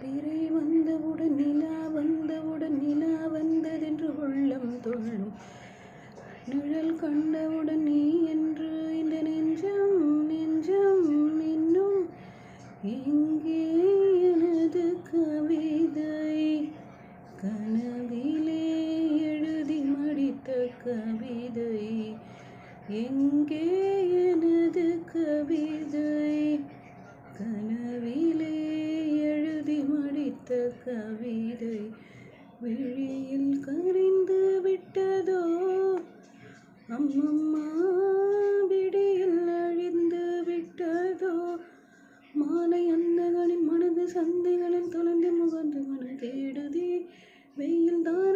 பிறை வந்தவுடன் நிலா வந்தவுடன் நிலா வந்ததென்று உள்ளம் துள்ளும். நிழல் கண்டவுடன் நீ என்று இந்த நெஞ்சம் நெஞ்சம் இன்னும் எங்கே எனது கவிதை? கனவிலே எழுதி மடித்த கவிதை எங்கே எனது கவிதை? கனவிலே எழுதி மடித்த கவிதை விழியில் கரைந்து விட்டதோ அம்மம்மா, விடியில் அழிந்து விட்டதோ? மாலை அந்தகளின் மனது சந்தைகளில் தொலைந்து முகந்து மனம் தேடுதே. வெயில் தான்